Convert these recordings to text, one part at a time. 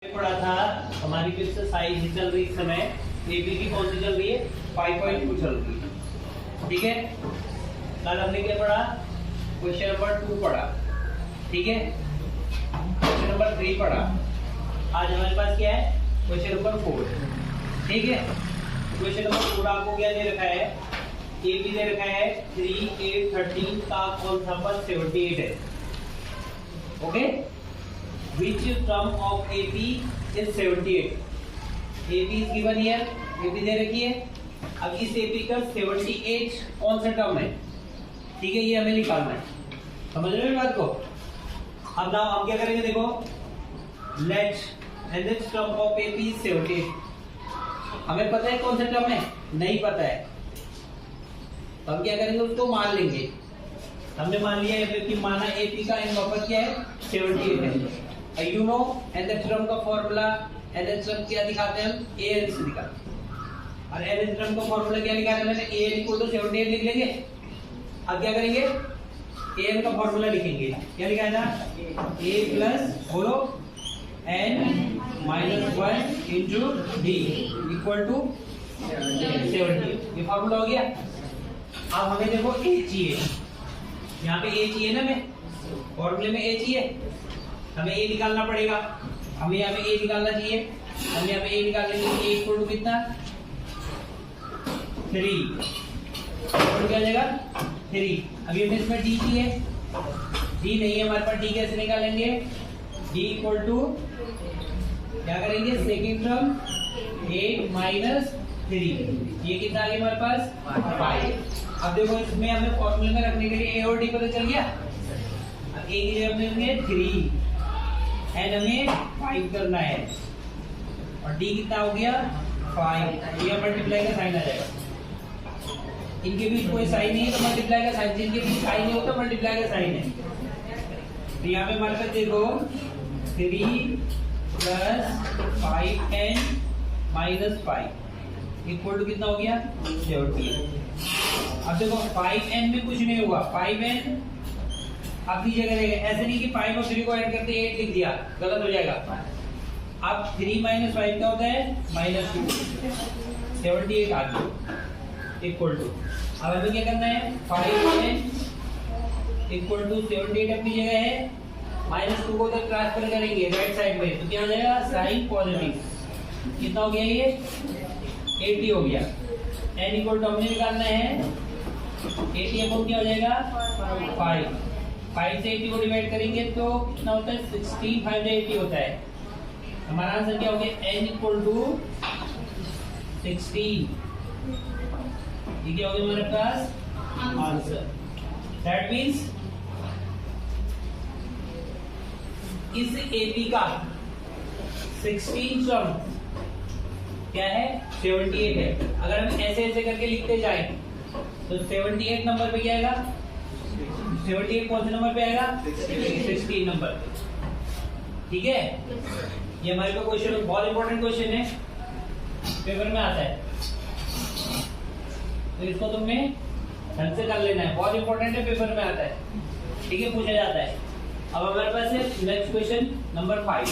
पढ़ा था हमारी जो एक्सरसाइज चल रही इस समय एबी की कौन सी चल रही है 5.2 चल रही है। ठीक है, कल हमने क्या पढ़ा, क्वेश्चन नंबर 2 पढ़ा। ठीक है, क्वेश्चन नंबर 3 पढ़ा। आज हमारे पास क्या है, क्वेश्चन नंबर 4। ठीक है, क्वेश्चन नंबर 4 आपको क्या दे रखा है, एबी दे रखा है 3, 8, 13 का कौन सा पद 78 है। Okay, which term of AP is 78? AP is given here, AP दे रखी है। अब इस AP का 78 कौन सा टर्म है, ठीक है, ये हमें निकालना है। समझ रहे हो बात को। अब ना हम क्या करेंगे, देखो, let and this term of AP is 78। हमें पता है कौन सा टर्म है, नहीं पता है, तो हम क्या करेंगे, उसको मान लेंगे। हमने मान लिया है कि माना AP का इन वापस क्या है 78 है। You know, and the term का फॉर्मूला and the term क्या दिखाते हैं हम, an से दिखाते हैं। और and the term का फॉर्मूला क्या लिखा है मैंने, an इक्वल टू 78 लिख लेंगे। अब क्या करेंगे, an का फॉर्मूला लिखेंगे, क्या लिखा है ना, a प्लस बोलो n minus 1 into d equal to 70। ये फॉर्मूला हो गया। अब हमें देखो a चाहिए, यहाँ पे a चाहिए ना, हमें फॉर्मूले में a चाहिए, हमें a निकालना पड़ेगा। हमें यहाँ पे a निकालना चाहिए, हम यहाँ पे a निकाल लेंगे। a इक्वल टू कितना 3, तो क्या हो जाएगा 3। अभी हमें इसमें d चाहिए, d नहीं है हमारे पास, d कैसे निकालेंगे, d इक्वल टू क्या करेंगे, सेकेंड टर्म 8 माइनस 3, ये कितना आ गया हमारे पास 5। अब देखो इसमें हमें फॉर्मूले में रखने के लिए a और d पता चल गया। अब a की जगह हमने लेंगे 3 एंड हमें 5 करना है, और d कितना हो गया 5। ये मल्टीप्लाई का साइन आ जाएगा। इनके बीच कोई साइन नहीं है तो मल्टीप्लाई का साइन, जिनके बीच साइन नहीं होता मल्टीप्लाई का साइन है। तो यहाँ पे हमारे पास देखो 3 plus 5n minus 5 equal to कितना हो गया 70। अब देखो 5n में कुछ नहीं हुआ, 5n अपनी जगह रहेगा। ऐसे नहीं कि 5 और 3 को ऐड करते 8 लिख दिया, गलत हो जाएगा। अब 3 माइनस 5 क्या होता है -2, 78 आ गया इक्वल टू। अब हमें क्या करना है, 5n इक्वल टू 78 अपनी जगह है, -2 को उधर ट्रांसफर करेंगे राइट साइड में, तो क्या हो जाएगा साइन पॉजिटिव। कितना हो गया ये 80 हो गया। n इक्वल टू हमने निकालना है 80 अपॉन क्या हो जाएगा 5। 5 से 80 को डिवाइड करेंगे तो कितना होता है 16, 5 से 80 होता है। हमारा आंसर क्या हो गया, n इक्वल टू 16। ये क्या हो गया हमारे पास आंसर। दैट मीन्स इस AP का 16 टर्म क्या है 78 है। अगर हम ऐसे ऐसे करके लिखते जाएं तो 78 नंबर पे क्या आएगा, 78 कौन से नंबर पे आएगा 16 नंबर पे। ठीक है, ये हमारे को क्वेश्चन बहुत इंपॉर्टेंट क्वेश्चन है, पेपर में आता है, तो इसको तुमने ढंग से कर लेना है, बहुत इंपॉर्टेंट है, पेपर में आता है। ठीक है, पूछा जाता है। अब हमारे पास है next question number 5।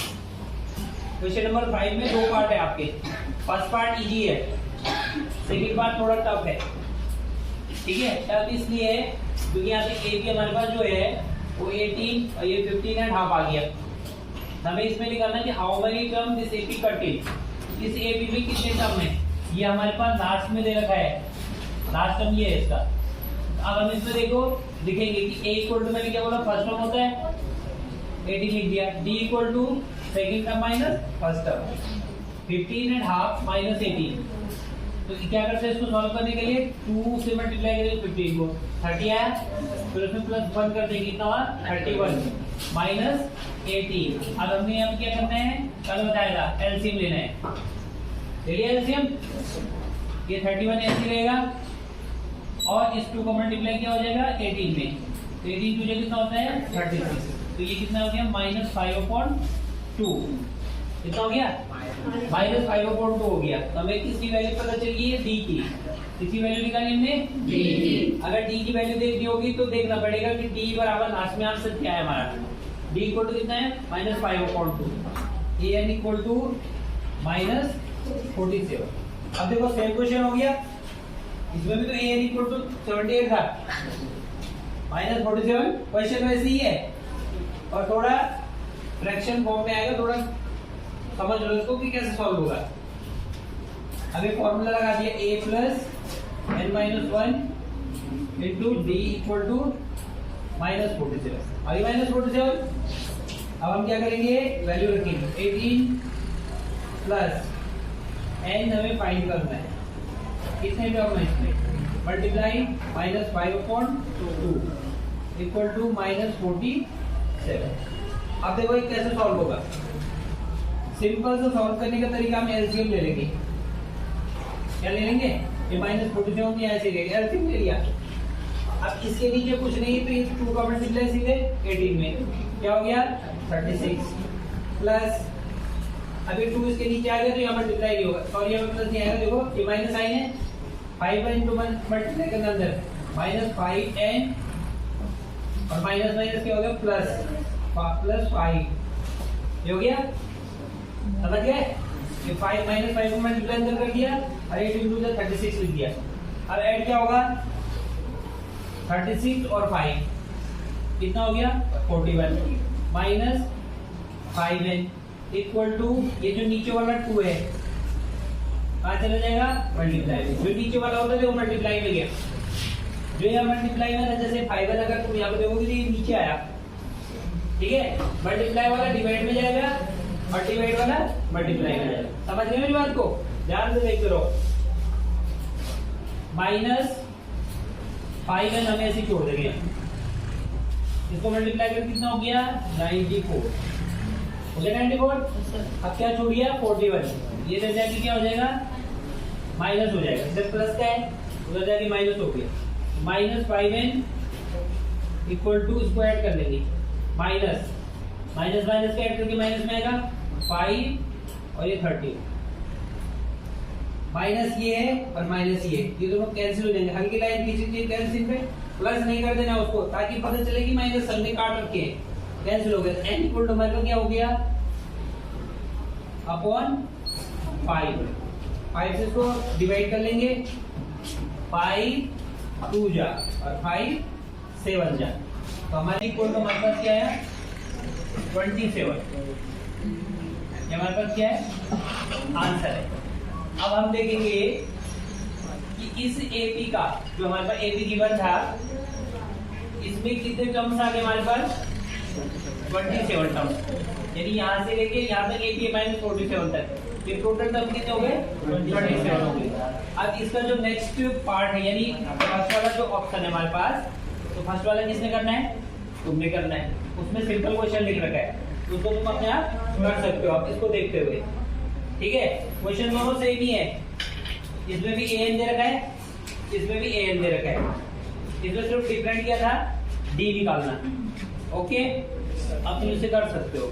Question number 5 में 2 पार्ट है आपके। फर्स्ट पार्ट इजी है, सेकंड पार्ट थोड़ा टफ है। ठीक है, टफ इसलिए है क्योंकि यहाँ पे AP हमारे पास जो है वो 18 और ये 15 एंड हाफ आ गया। हमें इसमें निकालना कि how many term this AP contain, इस AP में कितने टर्म है, ये हमारे पास लास्ट में दे रखा है, लास्ट टर्म ये है इसका। अब हम इसमें देखो लिखेंगे कि a इक्वल टू मैंने क्या बोला फर्स्ट टर्म होता है 18 लिख दिया, d equal to second term minus first term 15 and half minus 18। तो क्या करते हैं इसको सॉल्व करने के लिए 2 से मल्टीप्लाई करेंगे 15 को, 30 आया, फिर उसमें प्लस 1 कर देंगे, कितना हुआ 31 माइनस 18। अब हमने यहाँ पे क्या करना है, कल बताया था एलसीएम लेना है, ले लिया एलसीएम। ये 31 ऐसे रहेगा और इस 2 को मल्टीप्लाई क्या हो जाएगा 18 में, तो 18 टू कितना होता है 36, तो ये कितना हो गया -5/2। कितना हो गया -5/2 हो गया। तो हमें किसकी वैल्यू पता चली है, d की। किसकी वैल्यू निकाली हमने, d। अगर d की वैल्यू देखनी होगी तो देखना पड़ेगा कि d बराबर लास्ट में आंसर क्या है हमारा। d इक्वल टू कितना है -5/2। an equal to -47। अब देखो सेम क्वेश्चन हो गया, इसमें भी तो an इक्वल टू 78 था, -47 क्वेश्चन वैसे ही है और थोड़ा फ्रैक्शन फॉर्म में आएगा, थोड़ा समझ लो इसको कि कैसे सॉल्व होगा। अभी फॉर्मूला लगा दिया a plus n-1 into d equal to -47। अभी -47 अब हम क्या करेंगे, वैल्यू रखेंगे 18 प्लस n हमें फाइंड करना है, कितने टर्म है इसमें, मल्टीप्लाई -5/2 इक्वल टू -47। अब देखो ये कैसे सॉल्व होगा। सिंपल से सॉल्व करने का तरीका हम एलसीएम ले लेंगे। क्या ले लेंगे, ये -47 यहाँ से लेंगे, एलसीएम ले लिया। अब इसके नीचे कुछ नहीं तो इस 2 का मल्टीप्लाई सीधे 18 में क्या हो गया 36 प्लस, अभी 2 इसके नीचे आ गया तो यहाँ मल्टीप्लाई नहीं होगा, सॉरी यहाँ प्लस नहीं आएगा। देखो ये माइनस साइन है, 5 मल्टीप्लाई करने अंदर -5n और माइनस माइनस क्या हो गया +5 ये हो गया, समझ गए। ये 5 -5 को मल्टीप्लाई अंदर कर दिया और 8 इंटू 36 लिख दिया। अब ऐड क्या होगा 36 और 5 कितना हो गया 41 माइनस 5n इक्वल टू, ये जो नीचे वाला 2 है कहाँ चला जाएगा मल्टीप्लाई में, जो नीचे वाला होता है वो मल्टीप्लाई में गया, जो यहाँ मल्टीप्लाई में था, जैसे 5 अगर तुम यहाँ पे देखोगे तो ये नीचे आया, ठीक है। मल्टीप्लाई वाला डिवाइड में जाएगा और डिवाइड वाला मल्टीप्लाई में जाएगा, समझ गए मेरी बात को, ध्यान से देखते रहो। -5n हमें ऐसे छोड़ देंगे, इसको मल्टीप्लाई करके कितना हो गया 94 हो गया 94। अब क्या छोड़ गया 41, ये रह जाएगी क्या हो जाएगा माइनस हो जाएगा, इधर प्लस का है उधर जाके माइनस हो गया, -5n इक्वल टू, इसको ऐड कर लेंगे माइनस माइनस माइनस का ऐड करके माइनस में आएगा 5 और ये 30, माइनस ये है और माइनस ये दोनों कैंसिल हो जाएंगे, हल्की लाइन खींचेंगे कैंसिल पे, प्लस नहीं कर देना उसको ताकि पता चले कि माइनस सबने काट रखे हैं, कैंसिल हो गया। n इक्वल टू हमारे क्या हो गया अपॉन 5 से इसको डिवाइड कर लेंगे, 5 2 जा और 5 7 जा, तो हमारे इक्वल टू हमारे पास क्या है 27, ये हमारे पास क्या है आंसर है। अब हम देखेंगे कि इस एपी का जो हमारे पास एपी गिवन था इसमें कितने टर्म्स आ गए हमारे पास 27 टर्म्स, यानी यहाँ से लेके यहाँ तक एपी -47 तक ये टोटल टर्म कितने हो गए 27 हो गए। अब इसका जो नेक्स्ट पार्ट है यानी फर्स्ट वाला जो ऑप्शन है हमारे पास, तो फर्स्ट वाला किसने करना है तुमने करना है, उसमें सिंपल क्वेश्चन लिख रखा है, उसको तुम अपने आप कर सकते हो आप इसको देखते हुए, ठीक है। क्वेश्चन दोनों सेम ही है, इसमें भी an दे रखा है इसमें भी an दे रखा है, इसमें सिर्फ डिफरेंट क्या था d निकालना, ओके। अब तुम इसे कर सकते हो।